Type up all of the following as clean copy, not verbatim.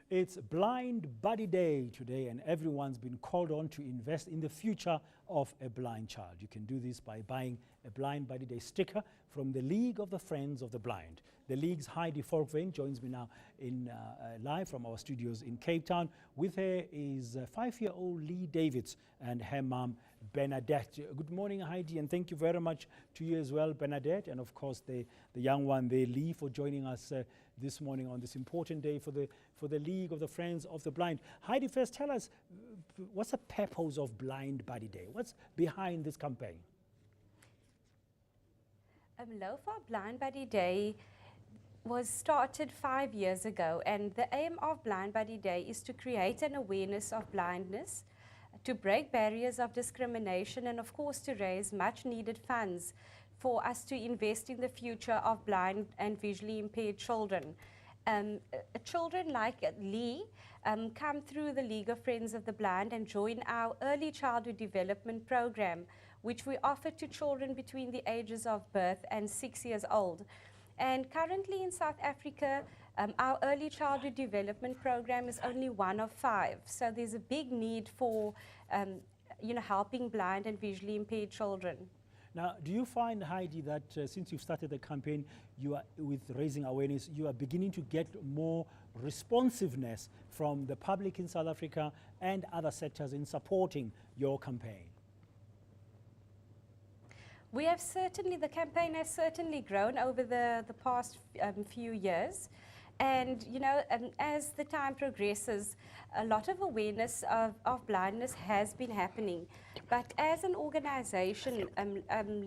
It's Blind Buddy Day today, and everyone's been called on to invest in the future of a blind child. You can do this by buying a Blind Buddy Day sticker from the League of the Friends of the Blind. The League's Heidi Volkwijn joins me now in live from our studios in Cape Town. With her is 5-year-old Lee Davids and her mom Bernadette. Good morning, Heidi, and thank you very much to you as well, Bernadette, and of course the young one there, Lee, for joining us this morning on this important day for the League of the Friends of the Blind. Heidi, first tell us, what's the purpose of Blind Buddy Day? What's behind this campaign? LOFA Blind Buddy Day was started 5 years ago, and the aim of Blind Buddy Day is to create an awareness of blindness, to break barriers of discrimination, and of course to raise much needed funds for us to invest in the future of blind and visually impaired children. Children like Lee come through the League of Friends of the Blind and join our early childhood development program, which we offer to children between the ages of birth and 6 years old. And currently in South Africa, our early childhood development program is only 1 of 5. So there's a big need for helping blind and visually impaired children. Now, do you find, Heidi, that since you've started the campaign, with raising awareness, you are beginning to get more responsiveness from the public in South Africa and other sectors in supporting your campaign? We have certainly, the campaign has certainly grown over the past few years. And, as the time progresses, a lot of awareness of blindness has been happening. But as an organization,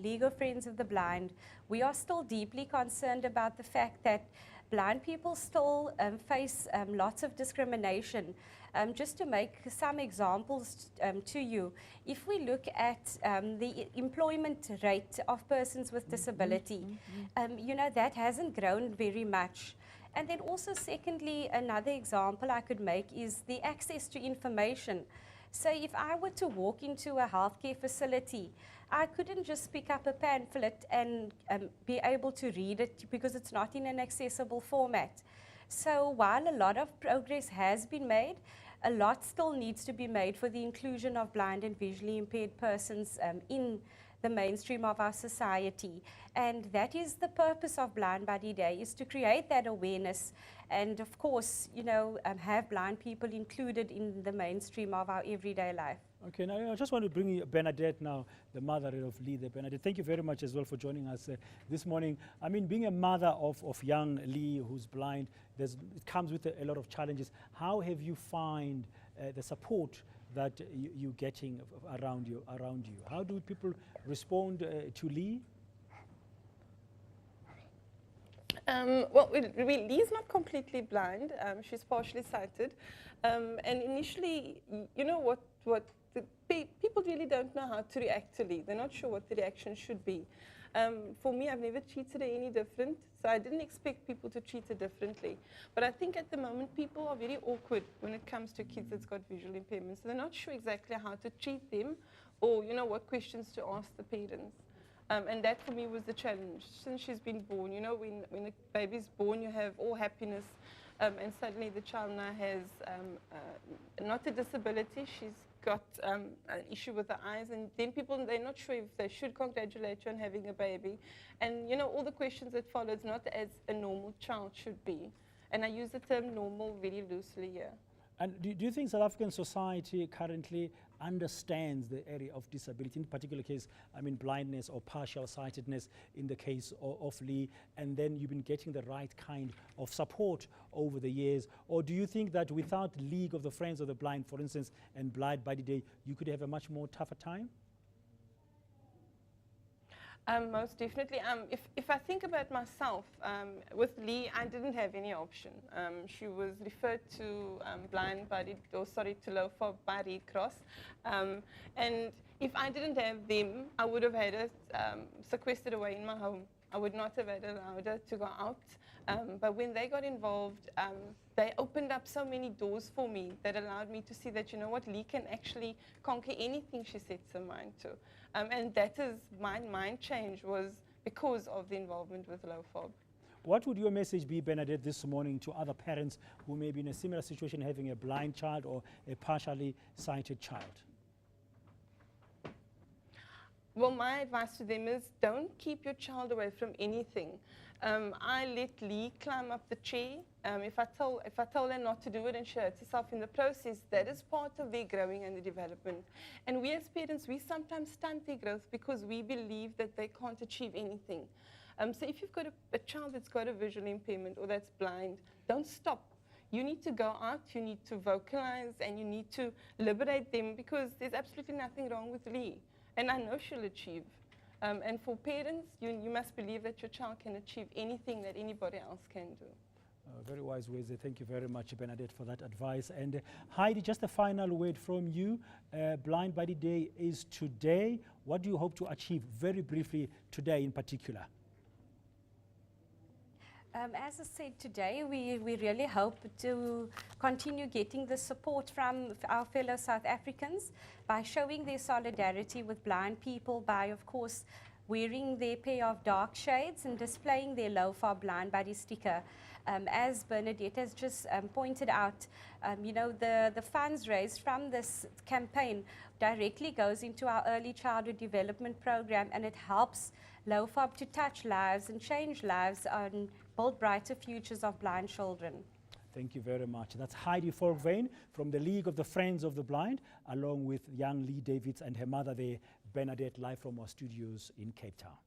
League of Friends of the Blind, we are still deeply concerned about the fact that blind people still face lots of discrimination. Just to make some examples to you, if we look at the employment rate of persons with disability, that hasn't grown very much. And then also, secondly, another example I could make is the access to information. So if I were to walk into a healthcare facility, I couldn't just pick up a pamphlet and be able to read it because it's not in an accessible format. So while a lot of progress has been made, a lot still needs to be made for the inclusion of blind and visually impaired persons in the mainstream of our society. And that is the purpose of Blind Buddy Day, is to create that awareness and, of course, have blind people included in the mainstream of our everyday life. Okay, now I just want to bring you Bernadette now, the mother of Lee. Bernadette, thank you very much as well for joining us this morning. I mean, being a mother of young Lee who's blind, it comes with a lot of challenges. How have you find the support that you're getting around you? How do people respond to Lee? Well, Lee's not completely blind. She's partially sighted. And initially, people really don't know how to react to Lee. They're not sure what the reaction should be. For me, I've never treated her any different, so I didn't expect people to treat her differently. But I think at the moment, people are very awkward when it comes to kids that's got visual impairments. So they're not sure exactly how to treat them or, what questions to ask the parents. And that for me was the challenge. Since she's been born, when a baby's born, you have all happiness, and suddenly the child now has not a disability, she's got an issue with the eyes, and then they're not sure if they should congratulate you on having a baby. And all the questions that follow, it's not as a normal child should be. And I use the term normal very loosely here. And do you think South African society currently understands the area of disability, in particular case, blindness or partial sightedness in the case of Lee, and then you've been getting the right kind of support over the years? Or do you think that without League of the Friends of the Blind, for instance, and Blind Buddy Day, you could have a much more tougher time? Most definitely. If I think about myself, with Lee, I didn't have any option. She was referred to to LOFA by Red Cross. And if I didn't have them, I would have had her sequestered away in my home. I would not have allowed her to go out. But when they got involved, they opened up so many doors for me that allowed me to see that, Lee can actually conquer anything she sets her mind to. And that is, my mind change was because of the involvement with LOFOB. What would your message be, Bernadette, this morning to other parents who may be in a similar situation, having a blind child or a partially sighted child? Well, my advice to them is don't keep your child away from anything. I let Lee climb up the chair. If I told her not to do it and she hurts herself in the process, that is part of their growing and their development. And we as parents, we sometimes stunt their growth because we believe that they can't achieve anything. So if you've got a child that's got a visual impairment or that's blind, don't stop. You need to go out, you need to vocalize, and you need to liberate them, because there's absolutely nothing wrong with Lee. And I know she'll achieve. And for parents, you must believe that your child can achieve anything that anybody else can do. Very wise words. Thank you very much, Bernadette, for that advice. And Heidi, just a final word from you. Blind Body Day is today. What do you hope to achieve, very briefly, today in particular? As I said today, we really hope to continue getting the support from our fellow South Africans by showing their solidarity with blind people, by, of course, wearing their pair of dark shades and displaying their low-far blind body sticker. As Bernadette has just pointed out, you know, the funds raised from this campaign directly goes into our early childhood development program, and it helps LOFOB to touch lives and change lives and build brighter futures of blind children. Thank you very much. That's Heidi Volkwijn from the League of the Friends of the Blind, along with young Lee Davids and her mother there, Bernadette, live from our studios in Cape Town.